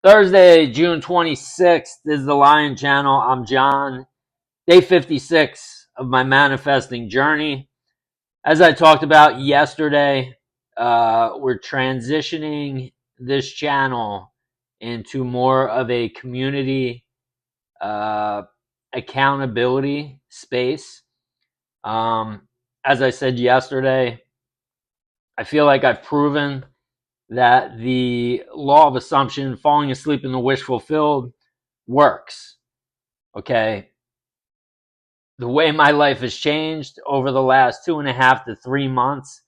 Thursday, June 26th is the Lion Channel. I'm John. Day 56 of my manifesting journey. As I talked about yesterday, we're transitioning this channel into more of a community accountability space. As I said yesterday, I feel like I've proven that the law of assumption, falling asleep in the wish fulfilled, works. Okay. The way my life has changed over the last 2.5 to 3 months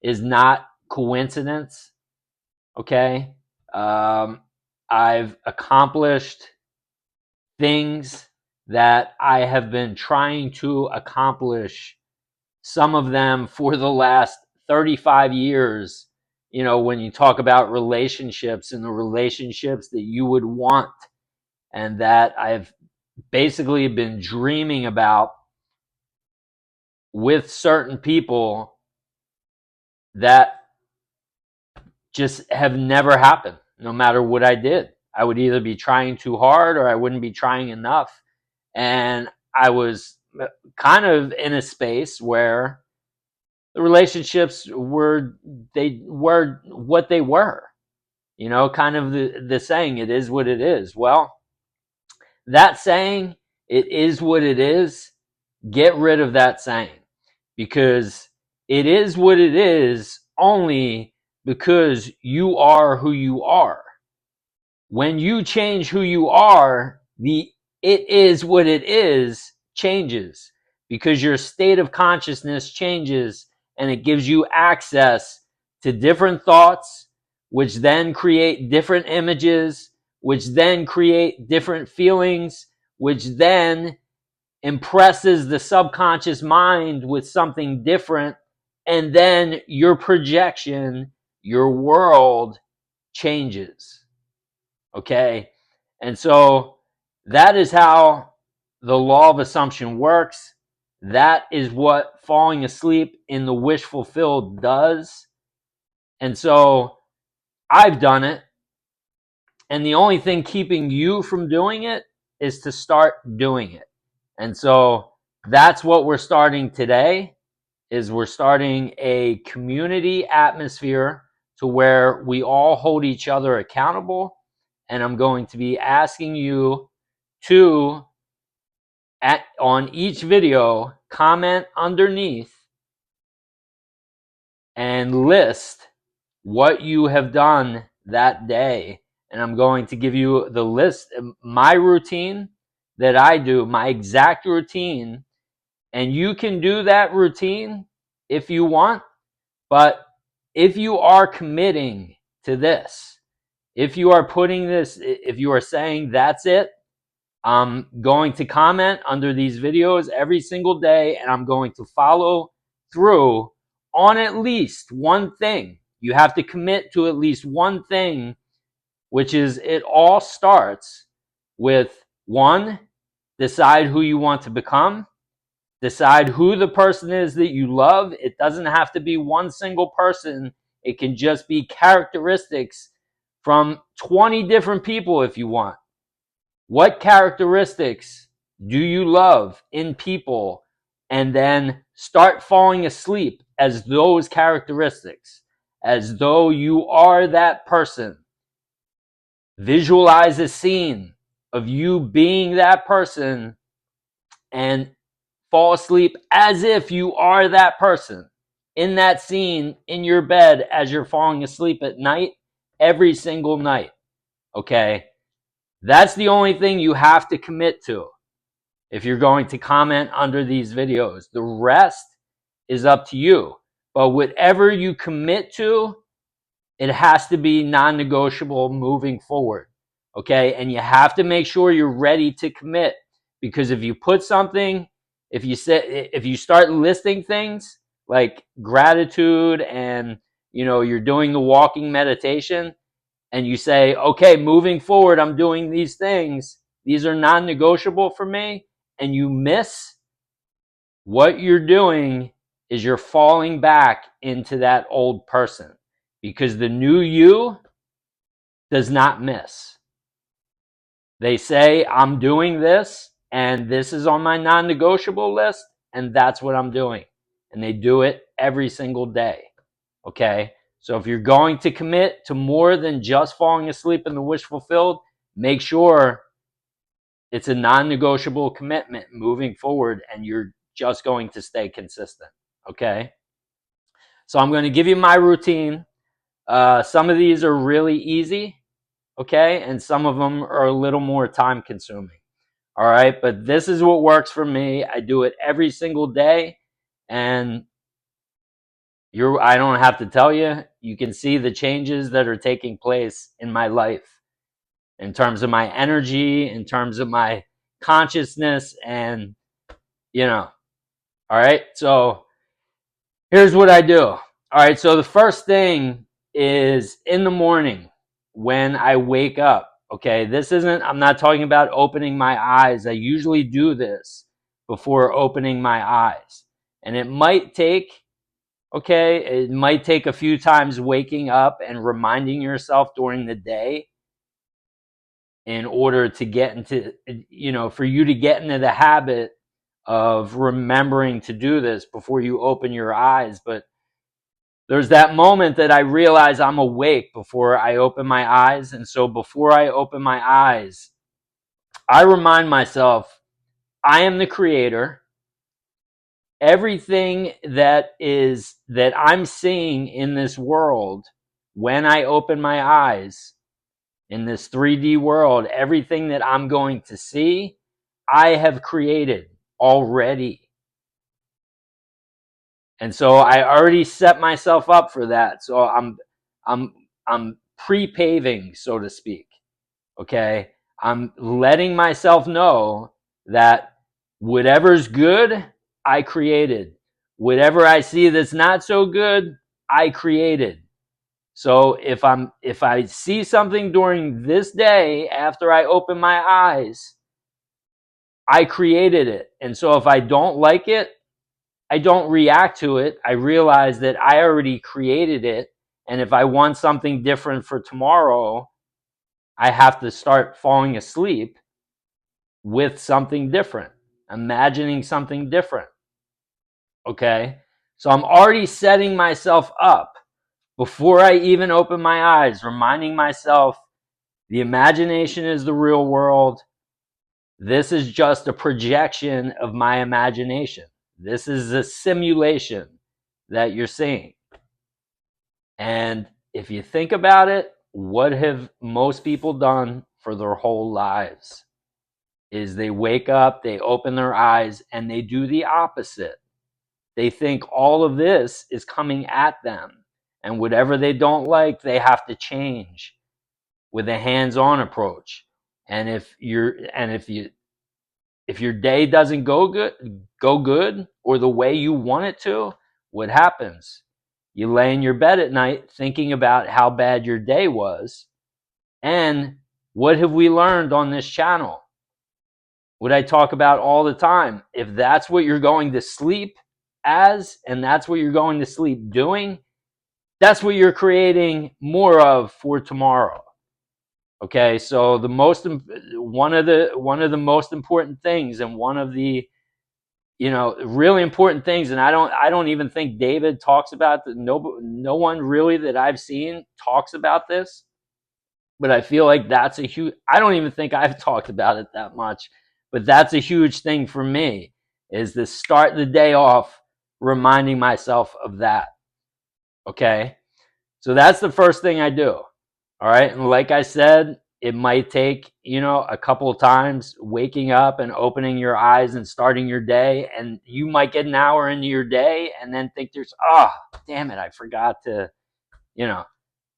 is not coincidence. Okay. I've accomplished things that I have been trying to accomplish, some of them for the last 35 years. You know, when you talk about relationships and the relationships that you would want and that I've basically been dreaming about with certain people that just have never happened, no matter what I did. I would either be trying too hard or I wouldn't be trying enough. And I was kind of in a space where the relationships were what they were. You know, kind of the saying, it is what it is. Well, that saying, it is what it is, get rid of that saying, because it is what it is only because you are who you are. When you change who you are, the it is what it is changes, because your state of consciousness changes, and it gives you access to different thoughts, which then create different images, which then create different feelings, which then impresses the subconscious mind with something different, and then your projection, your world changes. Okay? And so that is how the law of assumption works. That is what falling asleep in the wish fulfilled does. And so I've done it. And the only thing keeping you from doing it is to start doing it. And so that's what we're starting today, is we're starting a community atmosphere to where we all hold each other accountable. And I'm going to be asking you to, on each video, comment underneath and list what you have done that day. And I'm going to give you the list, my routine that I do, my exact routine. And you can do that routine if you want. But if you are committing to this, if you are putting this, if you are saying that's it, I'm going to comment under these videos every single day, and I'm going to follow through on at least one thing. You have to commit to at least one thing, which is, it all starts with one, decide who you want to become. Decide who the person is that you love. It doesn't have to be one single person. It can just be characteristics from 20 different people if you want. What characteristics do you love in people? And then start falling asleep as those characteristics, as though you are that person. Visualize a scene of you being that person and fall asleep as if you are that person in that scene in your bed as you're falling asleep at night, every single night. Okay? That's the only thing you have to commit to if you're going to comment under these videos. The rest is up to you. But whatever you commit to, it has to be non-negotiable moving forward. Okay? And you have to make sure you're ready to commit, because if you put something, if you start listing things like gratitude, and you're doing the walking meditation, and you say, okay, moving forward, I'm doing these things, these are non-negotiable for me, and you miss, what you're doing is you're falling back into that old person, because the new you does not miss. They say, I'm doing this, and this is on my non-negotiable list, and that's what I'm doing. And they do it every single day. Okay? So if you're going to commit to more than just falling asleep in the wish fulfilled, make sure it's a non-negotiable commitment moving forward, and you're just going to stay consistent. Okay? So I'm going to give you my routine. Some of these are really easy, okay? And some of them are a little more time consuming. All right, but this is what works for me. I do it every single day, and I don't have to tell you, you can see the changes that are taking place in my life in terms of my energy, in terms of my consciousness, and you know. All right, so here's what I do. All right, so the first thing is in the morning when I wake up. Okay, I'm not talking about opening my eyes. I usually do this before opening my eyes. And it might take a few times waking up and reminding yourself during the day in order to get into, for you to get into the habit of remembering to do this before you open your eyes. But there's that moment that I realize I'm awake before I open my eyes. And so before I open my eyes, I remind myself, I am the creator. Everything that I'm seeing in this world, when I open my eyes in this 3D world, everything that I'm going to see, I have created already. And so I already set myself up for that. So I'm pre-paving, so to speak. Okay? I'm letting myself know that whatever's good, I created. Whatever I see that's not so good, I created. So if I see something during this day after I open my eyes, I created it. And so if I don't like it, I don't react to it. I realize that I already created it. And if I want something different for tomorrow, I have to start falling asleep with something different, imagining something different. Okay? So I'm already setting myself up before I even open my eyes, reminding myself the imagination is the real world. This is just a projection of my imagination. This is a simulation that you're seeing. And if you think about it, what have most people done for their whole lives? Is they wake up, they open their eyes, and they do the opposite. They think all of this is coming at them, and whatever they don't like, they have to change with a hands-on approach. And if your day doesn't go good or the way you want it to, what happens? You lay in your bed at night thinking about how bad your day was. And what have we learned on this channel? What I talk about all the time. If that's what you're going to sleep as, and that's what you're going to sleep doing, that's what you're creating more of for tomorrow. Okay, so one of the most important things, and one of the really important things, and I don't even think David talks about that. No one really that I've seen talks about this, but I feel like that's a huge. I don't even think I've talked about it that much, but that's a huge thing for me, is to start the day off reminding myself of that. Okay, so that's the first thing I do. All right, and like I said, it might take a couple of times waking up and opening your eyes and starting your day, and you might get an hour into your day and then think damn it, I forgot to.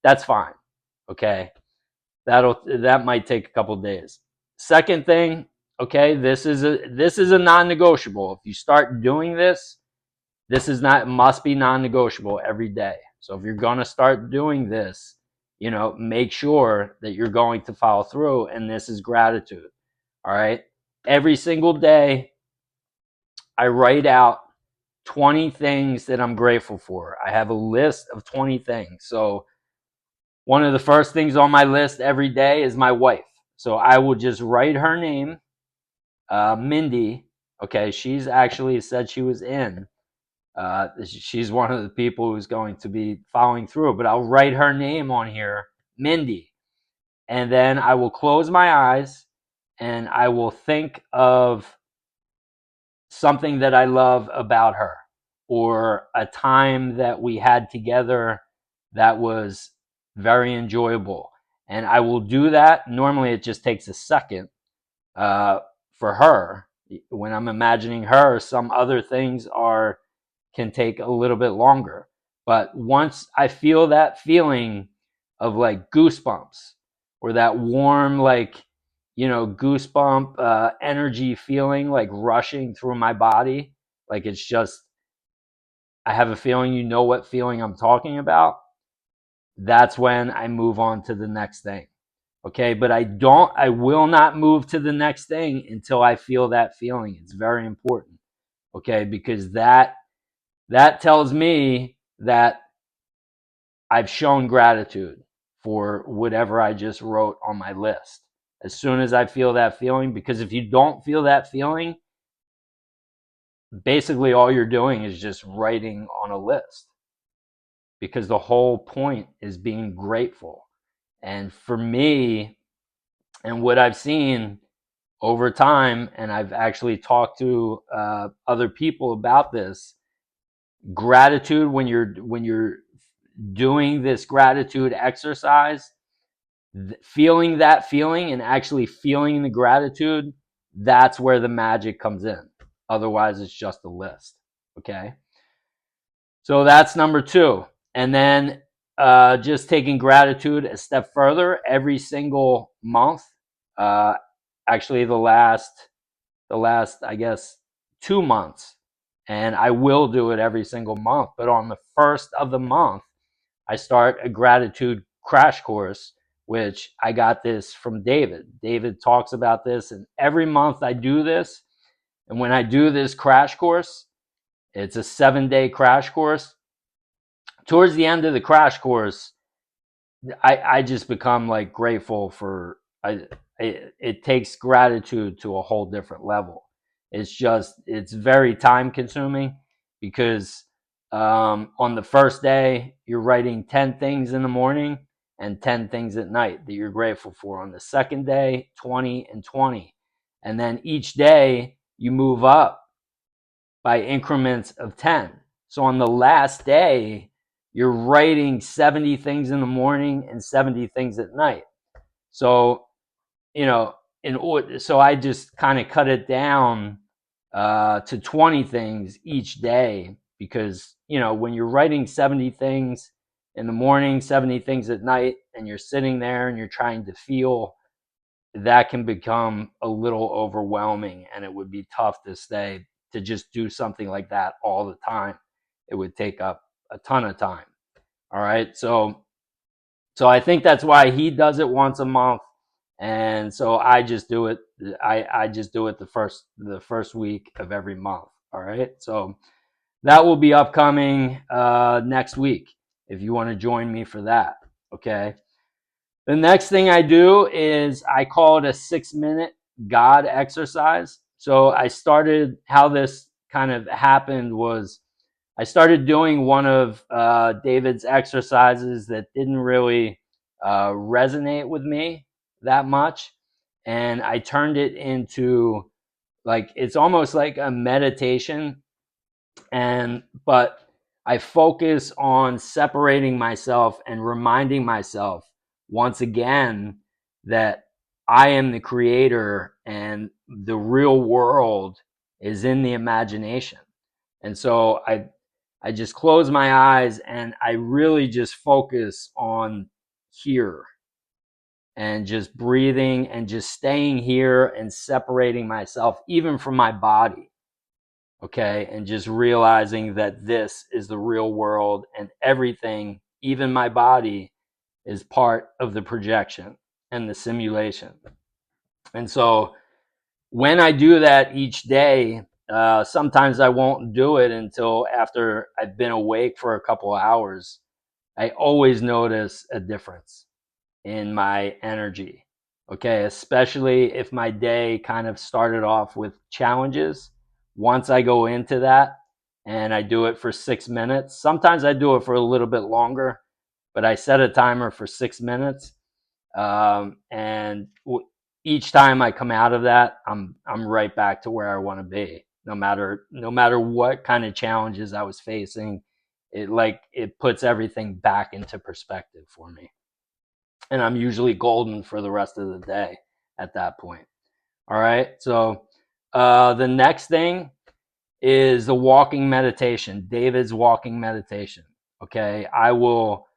That's fine. Okay, that might take a couple of days. Second thing, okay, this is a non-negotiable. If you start doing this, must be non-negotiable every day. So if you're going to start doing this, make sure that you're going to follow through, and this is gratitude. All right. Every single day, I write out 20 things that I'm grateful for. I have a list of 20 things. So one of the first things on my list every day is my wife. So I will just write her name, Mindy. Okay, she's actually said she was in. She's one of the people who's going to be following through, but I'll write her name on here, Mindy. And then I will close my eyes and I will think of something that I love about her, or a time that we had together that was very enjoyable. And I will do that. Normally, it just takes a second uh, for her. When I'm imagining her, some other things can take a little bit longer. But once I feel that feeling of like goosebumps, or that warm, like, goosebump energy feeling like rushing through my body, like it's just, I have a feeling, what feeling I'm talking about, that's when I move on to the next thing. Okay, but I will not move to the next thing until I feel that feeling. It's very important. Okay, because that tells me that I've shown gratitude for whatever I just wrote on my list. As soon as I feel that feeling, because if you don't feel that feeling, basically all you're doing is just writing on a list, because the whole point is being grateful. And for me, and what I've seen over time, and I've actually talked to other people about this, gratitude, when you're doing this gratitude exercise, feeling that feeling and actually feeling the gratitude, that's where the magic comes in. Otherwise, it's just a list. Okay, so that's number two. And then just taking gratitude a step further every single month. uh, Actually, the last, I guess, 2 months, and I will do it every single month. But on the first of the month, I start a gratitude crash course, which I got this from David. David talks about this, and every month I do this. And when I do this crash course, it's a 7-day crash course. Towards the end of the crash course, I just become like grateful for, it takes gratitude to a whole different level. It's very time consuming, because on the first day you're writing 10 things in the morning and 10 things at night that you're grateful for. On the second day, 20 and 20. And then each day you move up by increments of 10. So on the last day, you're writing 70 things in the morning and 70 things at night. So, so I just kind of cut it down to 20 things each day, because, when you're writing 70 things in the morning, 70 things at night, and you're sitting there and you're trying to feel, that can become a little overwhelming, and it would be tough to just do something like that all the time. It would take up a ton of time. All right, so I think that's why he does it once a month, and so I just do it. I just do it the first week of every month. All right, so that will be upcoming next week if you want to join me for that. Okay. The next thing I do is I call it a 6-minute God exercise. So how this kind of happened was, I started doing one of David's exercises that didn't really resonate with me that much. And I turned it into, like, it's almost like a meditation, but I focus on separating myself and reminding myself once again that I am the creator and the real world is in the imagination. And so I just close my eyes and I really just focus on here, and just breathing and just staying here and separating myself even from my body. Okay, and just realizing that this is the real world, and everything, even my body, is part of the projection and the simulation. And so when I do that each day, sometimes I won't do it until after I've been awake for a couple of hours. I always notice a difference in my energy. Okay, especially if my day kind of started off with challenges. Once I go into that and I do it for 6 minutes, sometimes I do it for a little bit longer, but I set a timer for 6 minutes. And each time I come out of that, I'm right back to where I want to be. No matter what kind of challenges I was facing, it puts everything back into perspective for me, and I'm usually golden for the rest of the day at that point. All right. So the next thing is the walking meditation, David's walking meditation. Okay. I will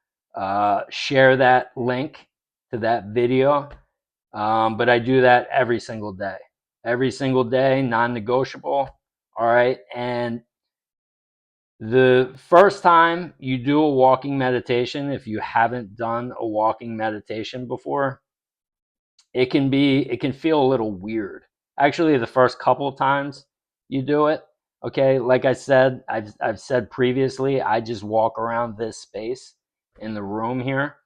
share that link to that video. But I do that every single day, non negotiable. All right. And the first time you do a walking meditation, if you haven't done a walking meditation before, it can feel a little weird. Actually, the first couple of times you do it, okay, like I said, I've said previously, I just walk around this space in the room here,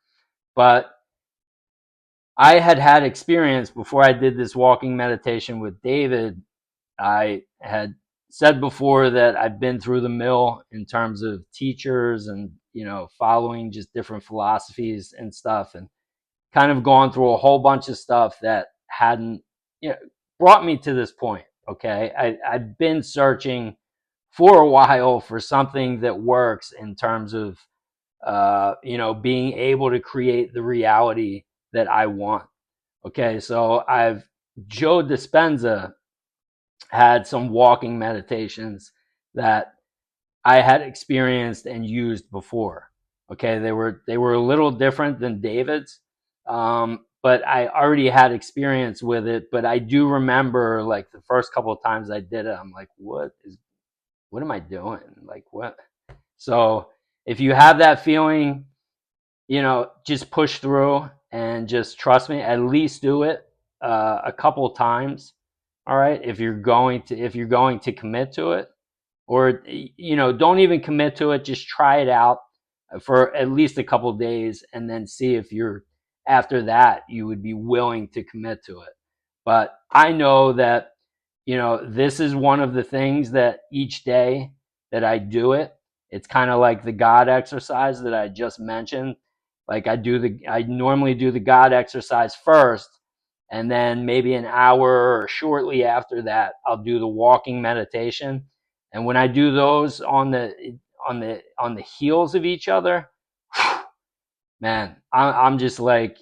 but I had experience before I did this walking meditation with David. I had said before that I've been through the mill in terms of teachers and following just different philosophies and stuff, and kind of gone through a whole bunch of stuff that hadn't brought me to this point. Okay, I've been searching for a while for something that works in terms of being able to create the reality that I want. Okay, so Joe Dispenza had some walking meditations that I had experienced and used before. Okay, they were a little different than David's, but I already had experience with it. But I do remember, like, the first couple of times I did it, I'm like, what am I doing? Like, what? So if you have that feeling, just push through and just trust me. At least do it a couple of times. All right, if you're going to commit to it, or don't even commit to it, just try it out for at least a couple of days, and then see if you're after that you would be willing to commit to it. But I know that this is one of the things that each day that I do it, it's kind of like the God exercise that I just mentioned. Like, I normally do the God exercise first, and then maybe an hour or shortly after that I'll do the walking meditation. And when I do those on the heels of each other, man, I'm just like,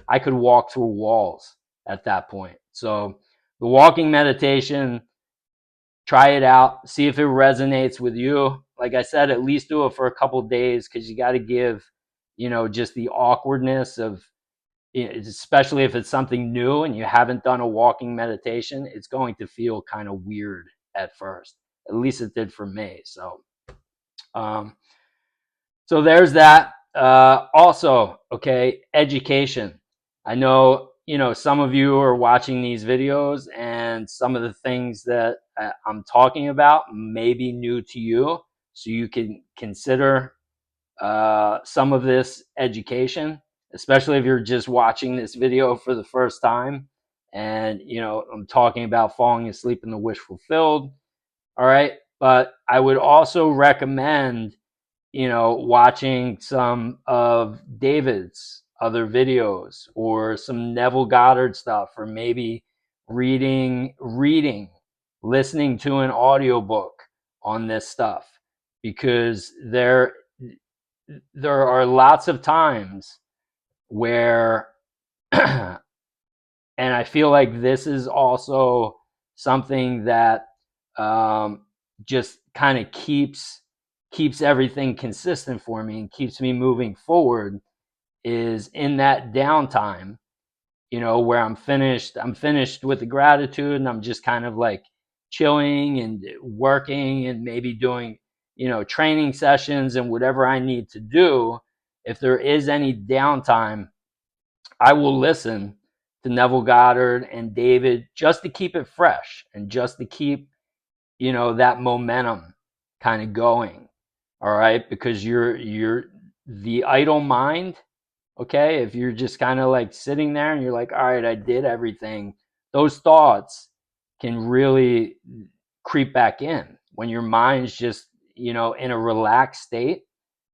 I could walk through walls at that point. So the walking meditation, try it out, see if it resonates with you. Like I said, at least do it for a couple of days, because you got to give, just the awkwardness of, especially if it's something new and you haven't done a walking meditation, it's going to feel kind of weird at first. At least it did for me. Um, so there's that. Also, okay, education. I know, some of you are watching these videos, and some of the things that I'm talking about may be new to you. So you can consider some of this education, especially if you're just watching this video for the first time. And, I'm talking about falling asleep in the wish fulfilled. All right. But I would also recommend, watching some of David's other videos, or some Neville Goddard stuff, or maybe reading, listening to an audiobook on this stuff, because there are lots of times where and I feel like this is also something that just kind of keeps everything consistent for me and keeps me moving forward, is in that downtime, where I'm finished with the gratitude, and I'm just kind of like chilling and working, and maybe doing, training sessions and whatever I need to do. If there is any downtime, I will listen to Neville Goddard and David, just to keep it fresh, and just to keep, that momentum kind of going. All right. Because the idle mind Okay, if you're just kind of like sitting there and you're like, all right, I did everything, those thoughts can really creep back in when your mind's just, in a relaxed state.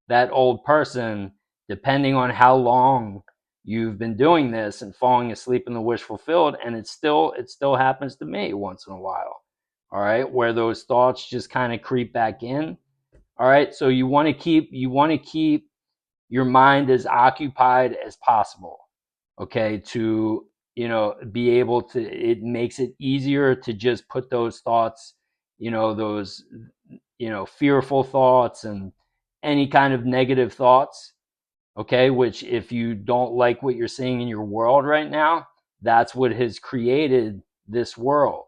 That old person, depending on how long you've been doing this and falling asleep in the wish fulfilled, and it still happens to me once in a while. All right, where those thoughts just kind of creep back in. All right, so you want to keep your mind as occupied as possible. Okay, to be able to, it makes it easier to just put those thoughts, those fearful thoughts and any kind of negative thoughts, okay, which if you don't like what you're seeing in your world right now, that's what has created this world.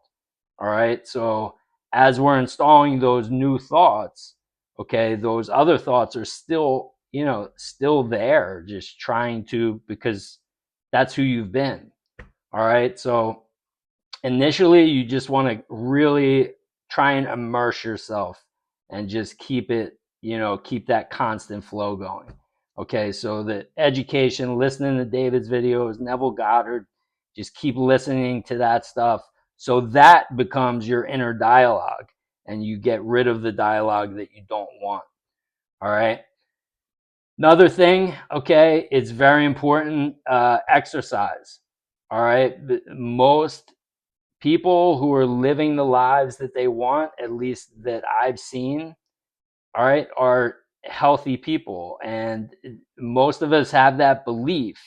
All right, so as we're installing those new thoughts, okay, those other thoughts are still there, just trying to, because that's who you've been. All right, so initially you just want to really try and immerse yourself and just keep that constant flow going. Okay, so the education, listening to David's videos, Neville Goddard, just keep listening to that stuff, so that becomes your inner dialogue and you get rid of the dialogue that you don't want. All right, another thing, okay, it's very important, exercise. All right, most people who are living the lives that they want, at least that I've seen, all right, are healthy people. And most of us have that belief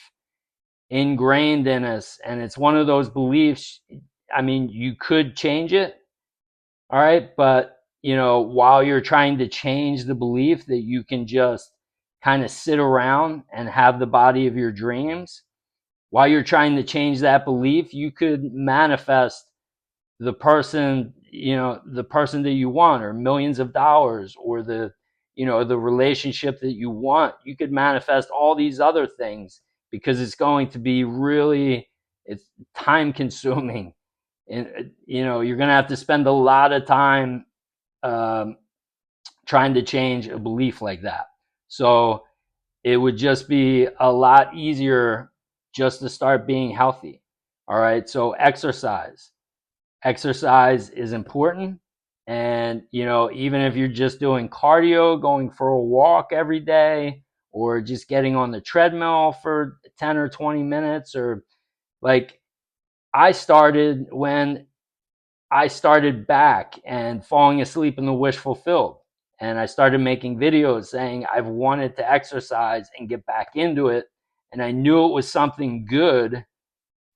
ingrained in us. And it's one of those beliefs, I mean, you could change it, all right, but while you're trying to change the belief that you can just kind of sit around and have the body of your dreams, while you're trying to change that belief, you could manifest the person that you want, or millions of dollars, or the relationship that you want. You could manifest all these other things, because it's going to be really, it's time consuming, and you're going to have to spend a lot of time um, trying to change a belief like that. So it would just be a lot easier just to start being healthy. All right, so exercise is important. And even if you're just doing cardio, going for a walk every day, or just getting on the treadmill for 10 or 20 minutes, or like, I started when I started back and falling asleep in the wish fulfilled, and I started making videos saying I've wanted to exercise and get back into it, and I knew it was something good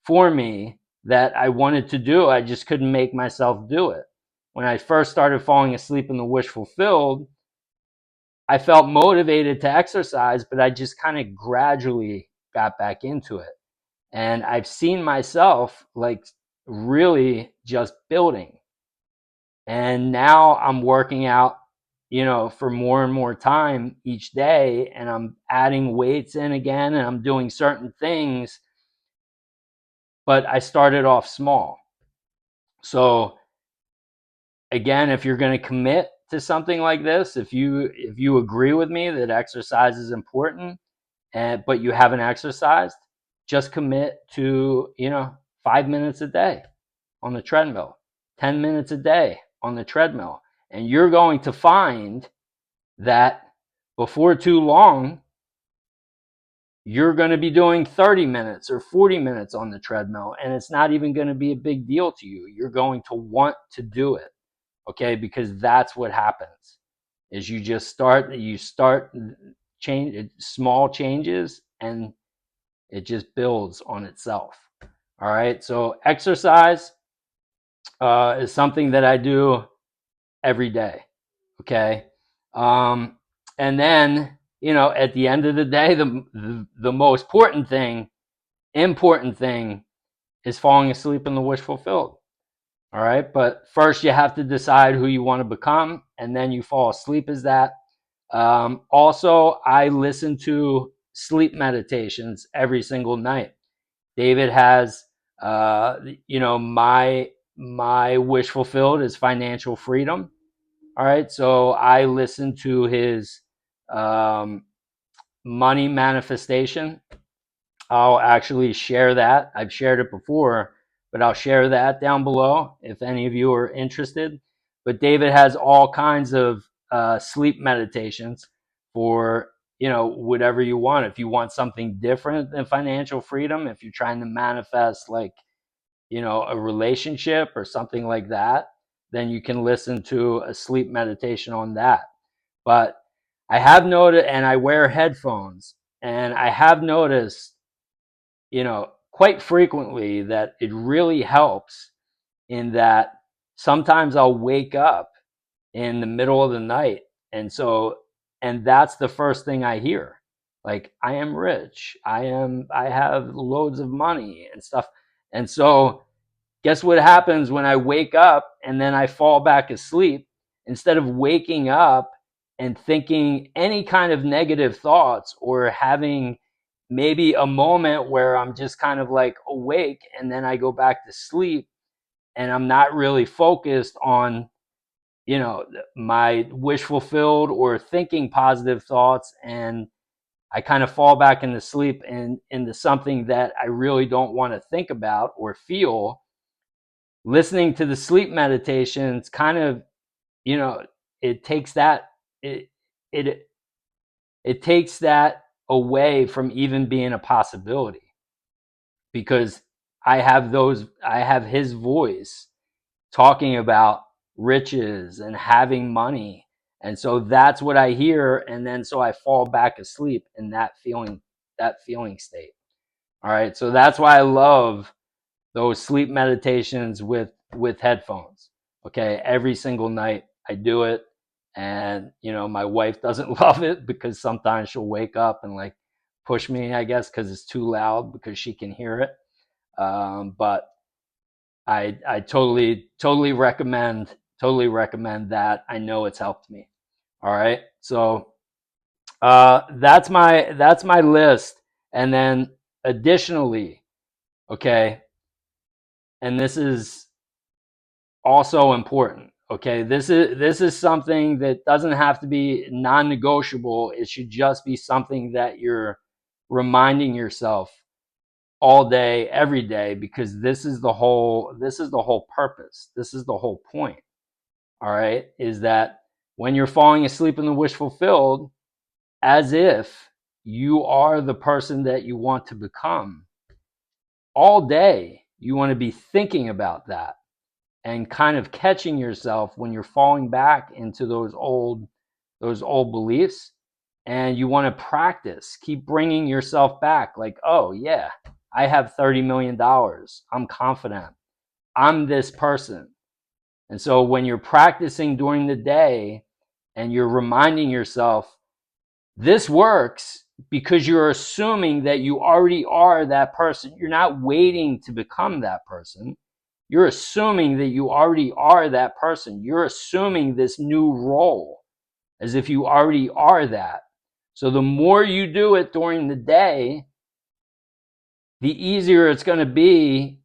for me that I wanted to do. I just couldn't make myself do it. When I first started falling asleep in the wish fulfilled, I felt motivated to exercise, but I just kind of gradually got back into it. And I've seen myself like really just building. And now I'm working out, for more and more time each day, and I'm adding weights in again, and I'm doing certain things, but I started off small. So again, if you're going to commit to something like this, if you agree with me that exercise is important, but you haven't exercised, just commit to 5 minutes a day on the treadmill, 10 minutes a day on the treadmill, and you're going to find that before too long you're going to be doing 30 minutes or 40 minutes on the treadmill, and it's not even going to be a big deal to you. You're going to want to do it. Okay, because that's what happens, is you start change small changes, and it just builds on itself. All right, so exercise is something that I do every day. Okay, and then at the end of the day, the most important thing is falling asleep in the wish fulfilled. All right, but first you have to decide who you want to become, and then you fall asleep as that. Also, I listen to sleep meditations every single night. David has, my wish fulfilled is financial freedom. All right, so I listen to his money manifestation I'll actually share that. I've shared it before, but I'll share that down below if any of you are interested. But David has all kinds of sleep meditations for, whatever you want. If you want something different than financial freedom, if you're trying to manifest like, a relationship or something like that, then you can listen to a sleep meditation on that. But I have noted, and I wear headphones, and I have noticed, quite frequently that it really helps in that sometimes I'll wake up in the middle of the night. And that's the first thing I hear. Like, I am rich. I have loads of money and stuff. And so guess what happens when I wake up and then I fall back asleep? Instead of waking up and thinking any kind of negative thoughts or having maybe a moment where I'm just kind of like awake and then I go back to sleep and I'm not really focused on, my wish fulfilled or thinking positive thoughts, and I kind of fall back into sleep and into something that I really don't want to think about or feel. Listening to the sleep meditations kind of, it takes that it it it takes that away from even being a possibility, because I have his voice talking about riches and having money, and so that's what I hear, and then so I fall back asleep in that feeling state. All right, so that's why I love those sleep meditations with headphones. Okay, every single night I do it, and my wife doesn't love it because sometimes she'll wake up and like push me, I guess, because it's too loud because she can hear it. But I totally recommend that. I know it's helped me. All right, so that's my list, and then additionally, okay, and this is also important. Okay, this is something that doesn't have to be non-negotiable. It should just be something that you're reminding yourself all day, every day, because this is the whole purpose. This is the whole point. All right, is that when you're falling asleep in the wish fulfilled, as if you are the person that you want to become, all day you want to be thinking about that and kind of catching yourself when you're falling back into those old beliefs, and you want to practice, keep bringing yourself back, like, oh yeah, I have $30 million, I'm confident, I'm this person. And so when you're practicing during the day and you're reminding yourself, this works, because you're assuming that you already are that person. You're not waiting to become that person. You're assuming that you already are that person. You're assuming this new role as if you already are that. So the more you do it during the day, the easier it's going to be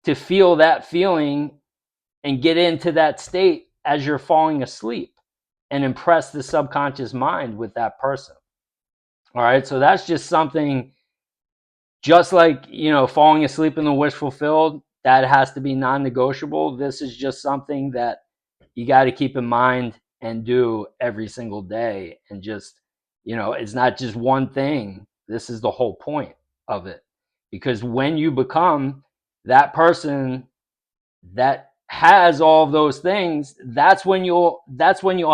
to feel that feeling and get into that state as you're falling asleep and impress the subconscious mind with that person. All right, so that's just something, just like, falling asleep in the wish fulfilled, that has to be non-negotiable. This is just something that you got to keep in mind and do every single day. And just, it's not just one thing. This is the whole point of it. Because when you become that person that has all of those things, that's when you'll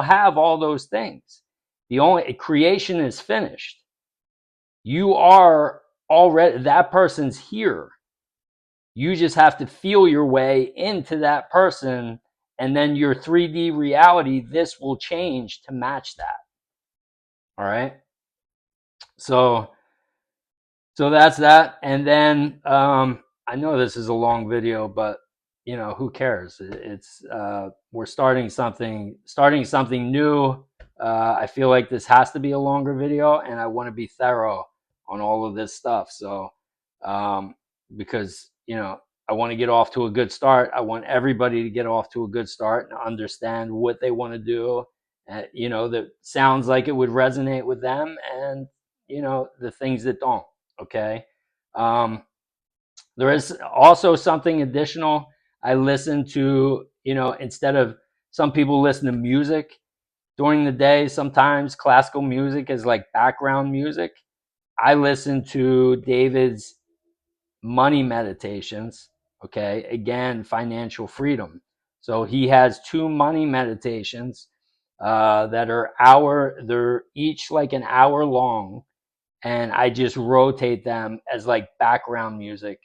have all those things. The only creation is finished. You are already, that person's here. You just have to feel your way into that person, and then your 3D reality, this will change to match that. All right. So that's that. And then I know this is a long video, but who cares? It's we're starting something new. I feel like this has to be a longer video, and I want to be thorough on all of this stuff. So because I want to get off to a good start. I want everybody to get off to a good start and understand what they want to do. That sounds like it would resonate with them, and the things that don't. Okay. There is also something additional. I listen to, instead of, some people listen to music during the day. Sometimes classical music is like background music. I listen to David's money meditations. Okay. Again, financial freedom. So he has two money meditations they're each like an hour long, and I just rotate them as like background music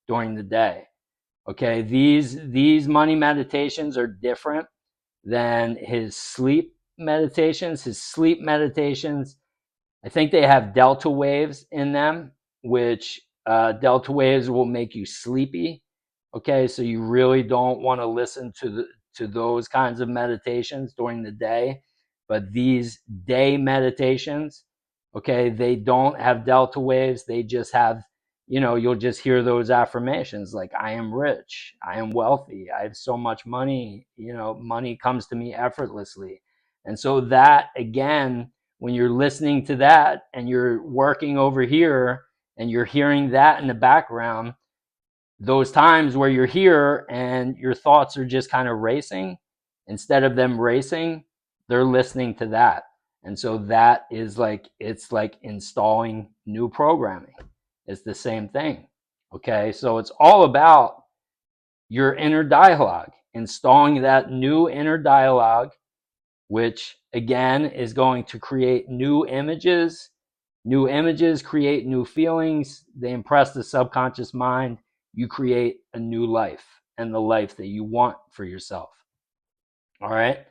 during the day. Okay, these money meditations are different than his sleep meditations. His sleep meditations, I think they have delta waves in them, which delta waves will make you sleepy. Okay, so you really don't want to listen to those kinds of meditations during the day. But these day meditations, okay, they don't have delta waves. They just have, you'll just hear those affirmations like, I am rich, I am wealthy, I have so much money, money comes to me effortlessly. And so that, again, when you're listening to that and you're working over here and you're hearing that in the background, those times where you're here and your thoughts are just kind of racing, instead of them racing, they're listening to that. And so that is like, it's like installing new programming. It's the same thing. Okay. So it's all about your inner dialogue, installing that new inner dialogue, which again is going to create new images. New images create new feelings. They impress the subconscious mind. You create a new life and the life that you want for yourself. All right.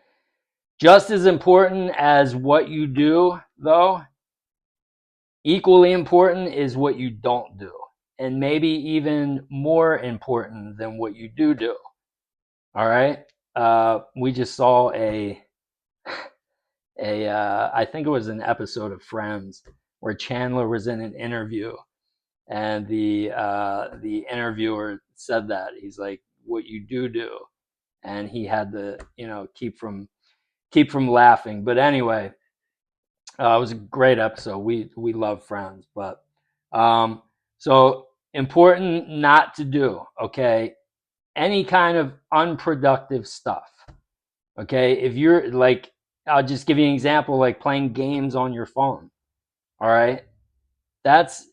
Just as important as what you do, though, equally important is what you don't do. And maybe even more important than what you do. All right. We just saw I think it was an episode of Friends where Chandler was in an interview, and the interviewer said that he's like, "What you do," and he had to keep from laughing. But anyway, it was a great episode. We love Friends, but so important not to do. Okay, any kind of unproductive stuff. Okay, if you're like, I'll just give you an example, like playing games on your phone. All right, that's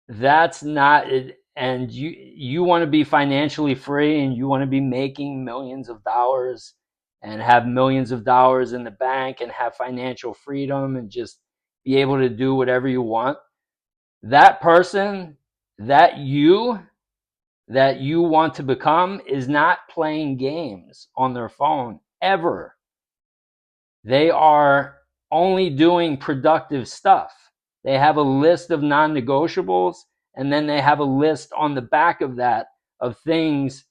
not it. And you want to be financially free, and you want to be making millions of dollars and have millions of dollars in the bank and have financial freedom and just be able to do whatever you want. That person, that you want to become, is not playing games on their phone ever. They are only doing productive stuff. They have a list of non-negotiables, and then they have a list on the back of that of things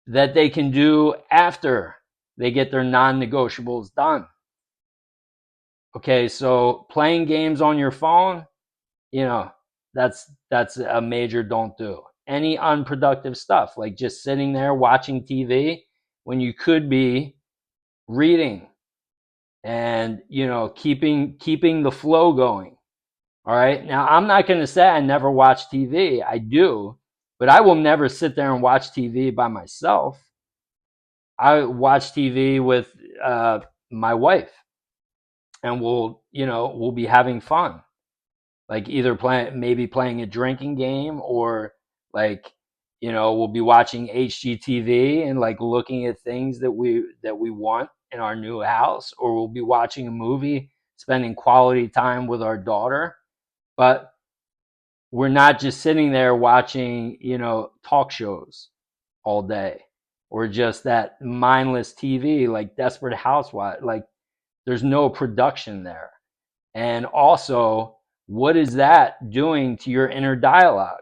that they can do after they get their non-negotiables done. Okay, so playing games on your phone, that's a major don't do. Any unproductive stuff, like just sitting there watching TV when you could be reading and keeping the flow going. All right, now I'm not going to say I never watch TV. I do, but I will never sit there and watch TV by myself. I watch TV with my wife, and we'll be having fun, like either playing a drinking game, or like we'll be watching HGTV and like looking at things that we want in our new house, or we'll be watching a movie, spending quality time with our daughter. But we're not just sitting there watching talk shows all day, or just that mindless TV like Desperate Housewives. Like, there's no production there. And also, what is that doing to your inner dialogue?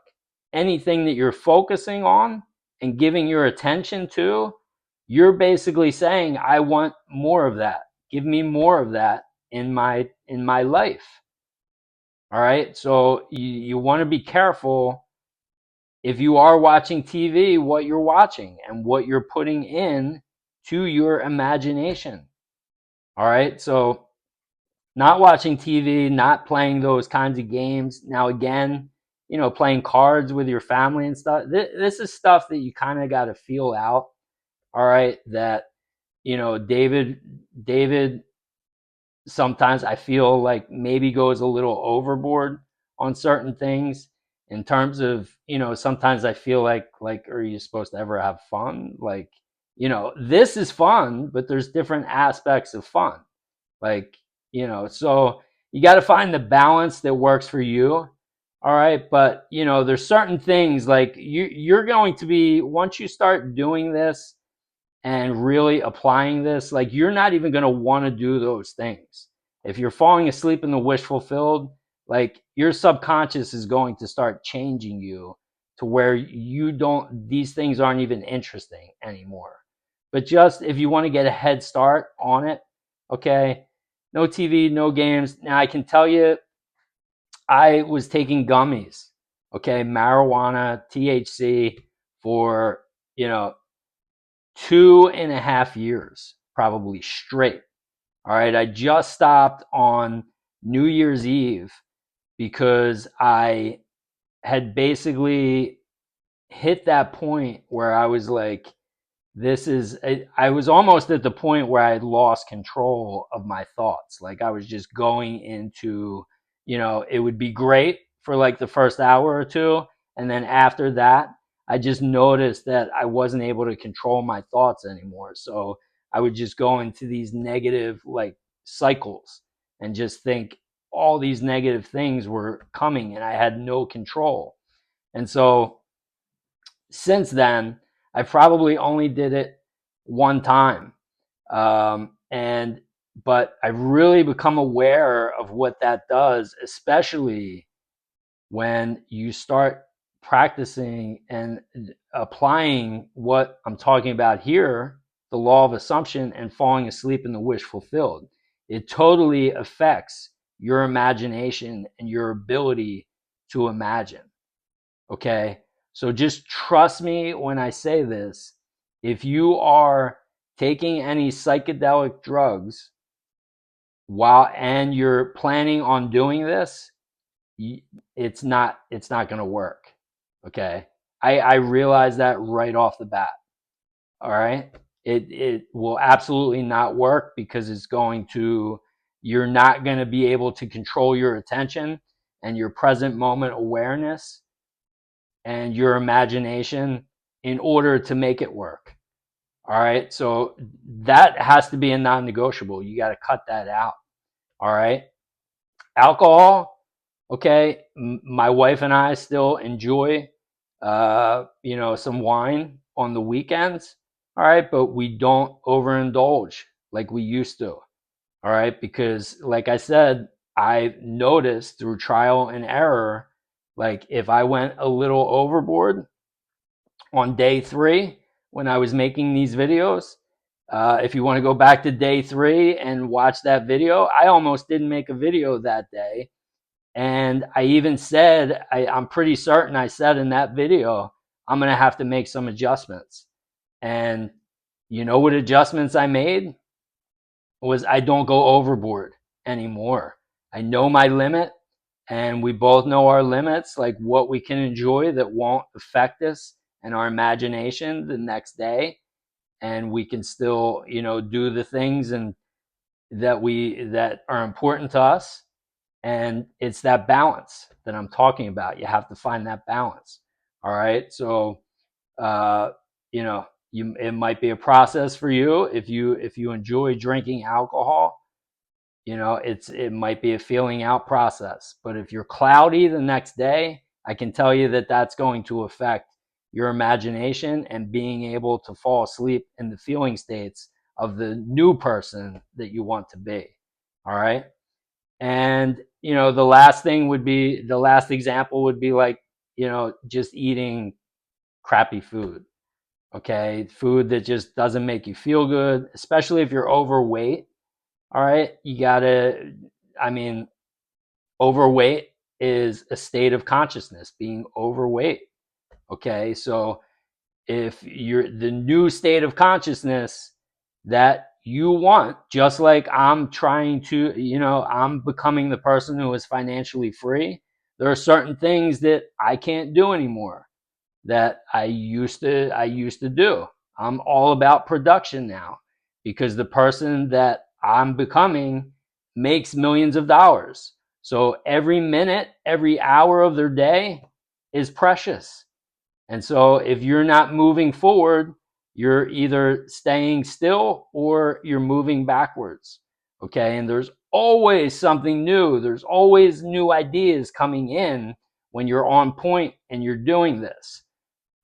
Anything that you're focusing on and giving your attention to, you're basically saying, I want more of that. Give me more of that in my life. All right. So you want to be careful, if you are watching TV, what you're watching and what you're putting in to your imagination. All right. So not watching TV, not playing those kinds of games. Now, again, playing cards with your family and stuff. This is stuff that you kind of got to feel out. All right. That, David sometimes I feel like maybe goes a little overboard on certain things in terms of, sometimes I feel like, are you supposed to ever have fun? Like, this is fun, but there's different aspects of fun. Like, so you got to find the balance that works for you. All right. But, there's certain things like you're going to be, once you start doing this and really applying this, like you're not even going to want to do those things. If you're falling asleep in the wish fulfilled, like your subconscious is going to start changing you to where these things aren't even interesting anymore. But just if you want to get a head start on it, okay, no TV, no games. Now I can tell you, I was taking gummies, okay, marijuana, THC for, 2.5 years, probably straight. All right. I just stopped on New Year's Eve because I had basically hit that point where I was like, I was almost at the point where I had lost control of my thoughts. Like I was just going into, it would be great for like the first hour or two. And then after that, I just noticed that I wasn't able to control my thoughts anymore. So I would just go into these negative like cycles and just think all these negative things were coming and I had no control. And so since then, I probably only did it one time. And but I've really become aware of what that does, especially when you start practicing and applying what I'm talking about here, the law of assumption and falling asleep in the wish fulfilled. It totally affects your imagination and your ability to imagine. Okay. So just trust me when I say this. If you are taking any psychedelic drugs and you're planning on doing this, it's not going to work. Okay. I realize that right off the bat. All right. It will absolutely not work because you're not going to be able to control your attention and your present moment awareness and your imagination in order to make it work. All right. So that has to be a non negotiable. You got to cut that out. All right. Alcohol. Okay. My wife and I still enjoy, some wine on the weekends. All right. But we don't overindulge like we used to. All right. Because, like I said, I noticed through trial and error, like if I went a little overboard, on day 3 when I was making these videos. If you want to go back to day 3 and watch that video, I almost didn't make a video that day. And I even said, I'm pretty certain I said in that video, I'm going to have to make some adjustments. And you know what adjustments I made? Was I don't go overboard anymore. I know my limit and we both know our limits, like what we can enjoy that won't affect us and our imagination the next day. And we can still, do the things and that are important to us. And it's that balance that I'm talking about. You have to find that balance. All right. So, uh, it might be a process for you if you enjoy drinking alcohol. It might be a feeling out process. But if you're cloudy the next day, I can tell you that that's going to affect your imagination and being able to fall asleep in the feeling states of the new person that you want to be. All right. And, the last example would be like, just eating crappy food. Okay. Food that just doesn't make you feel good, especially if you're overweight. All right. I mean, overweight is a state of consciousness, being overweight. Okay. So if you're the new state of consciousness that you want, just like I'm trying to, I'm becoming the person who is financially free. there are certain things that I can't do anymore that I used to do. I'm all about production now because the person that I'm becoming makes millions of dollars. So every minute, every hour of their day is precious. And so if you're not moving forward, you're either staying still or you're moving backwards. Okay. And there's always something new. There's always new ideas coming in when you're on point and you're doing this.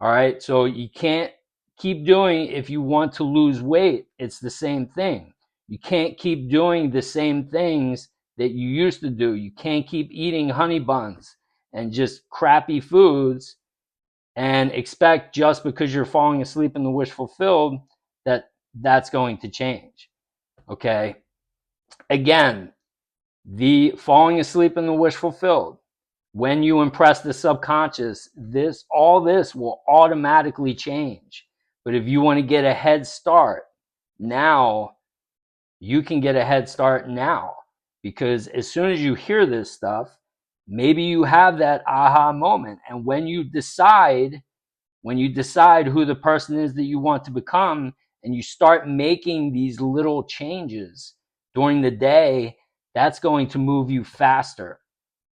All right. So you can't keep doing if you want to lose weight. It's the same thing. You can't keep doing the same things that you used to do. You can't keep eating honey buns and just crappy foods and expect just because you're falling asleep in the wish fulfilled that that's going to change. Okay. Again, the falling asleep in the wish fulfilled, when you impress the subconscious, all this will automatically change. But if you want to get a head start now, you can get a head start now, because as soon as you hear this stuff, maybe you have that aha moment. And when you decide who the person is that you want to become, and you start making these little changes during the day, that's going to move you faster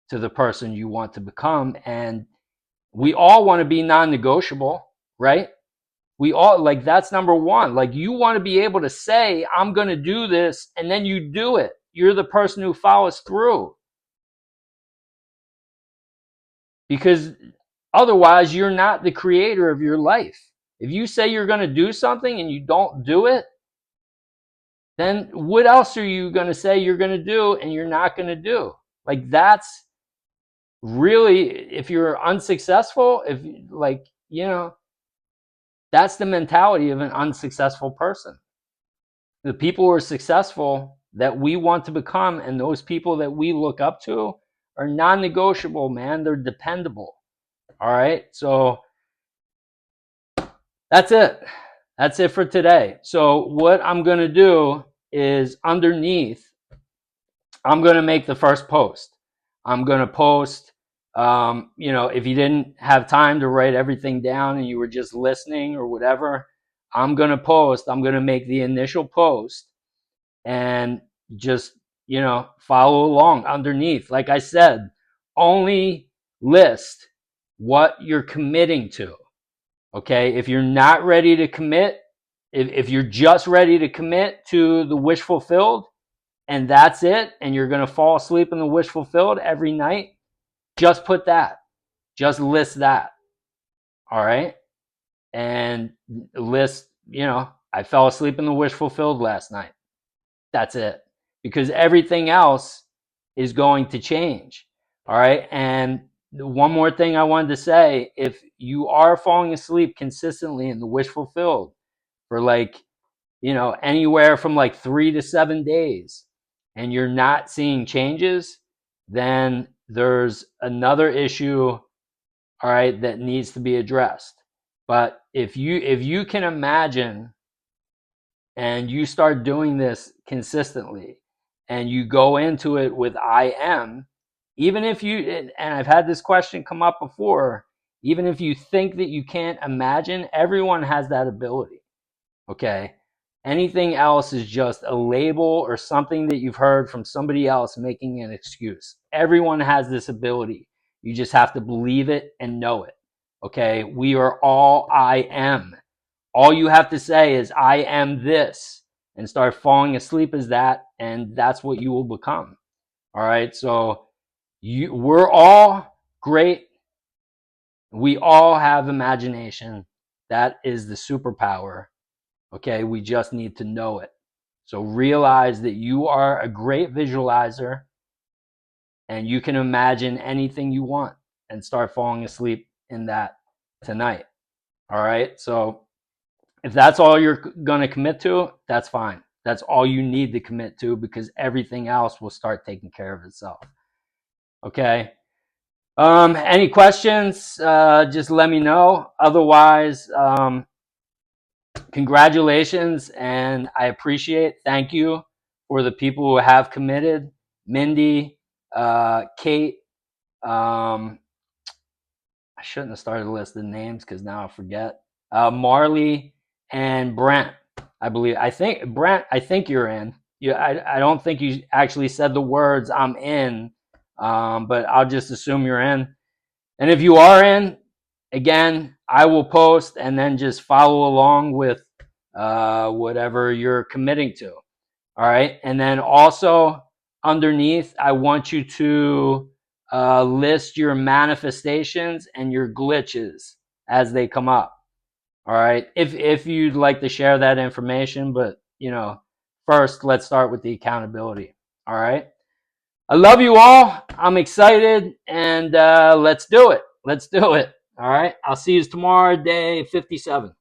to the person you want to become. And we all want to be non-negotiable, right? We all, like, that's number one. Like, you want to be able to say, I'm going to do this, and then you do it. You're the person who follows through. Because otherwise, you're not the creator of your life. If you say you're going to do something and you don't do it, then what else are you going to say you're going to do and you're not going to do? Like, that's really, if you're unsuccessful, if, like, that's the mentality of an unsuccessful person. The people who are successful that we want to become, and those people that we look up to, are non-negotiable, man. They're dependable. All right. So that's it. That's it for today. So what I'm going to do is, underneath, I'm going to make the first post. I'm going to post, if you didn't have time to write everything down and you were just listening or whatever, I'm going to make the initial post and just, follow along underneath. Like I said, only list what you're committing to. Okay. If you're not ready to commit, if you're just ready to commit to the wish fulfilled, and that's it, and you're going to fall asleep in the wish fulfilled every night, just put that. Just list that. All right. And list, I fell asleep in the wish fulfilled last night. That's it. Because everything else is going to change. All right. And one more thing I wanted to say, if you are falling asleep consistently in the wish fulfilled for, like, anywhere from like 3 to 7 days, and you're not seeing changes, then there's another issue, all right, that needs to be addressed. But if you can imagine, and you start doing this consistently, and you go into it with I am, even if you, and I've had this question come up before, even if you think that you can't imagine, everyone has that ability. Okay. Anything else is just a label or something that you've heard from somebody else making an excuse. Everyone has this ability. You just have to believe it and know it. Okay. We are all I am. All you have to say is I am this, and start falling asleep as that. And that's what you will become. All right. So we're all great. We all have imagination. That is the superpower. Okay, we just need to know it. So realize that you are a great visualizer, and you can imagine anything you want, and start falling asleep in that tonight. All right. So if that's all you're going to commit to, that's fine. That's all you need to commit to, because everything else will start taking care of itself. Okay. Any questions? Just let me know. Otherwise, congratulations, and I appreciate, thank you for the people who have committed. Mindy, Kate, I shouldn't have started listing names because now I forget. Marley and Brent, I believe. I think Brent. I think you're in. I don't think you actually said the words "I'm in," but I'll just assume you're in. And if you are in, again, I will post and then just follow along with whatever you're committing to. All right. And then also underneath, I want you to list your manifestations and your glitches as they come up. All right. If you'd like to share that information, but first let's start with the accountability. All right. I love you all. I'm excited, and let's do it. Let's do it. All right. I'll see you tomorrow, day 57.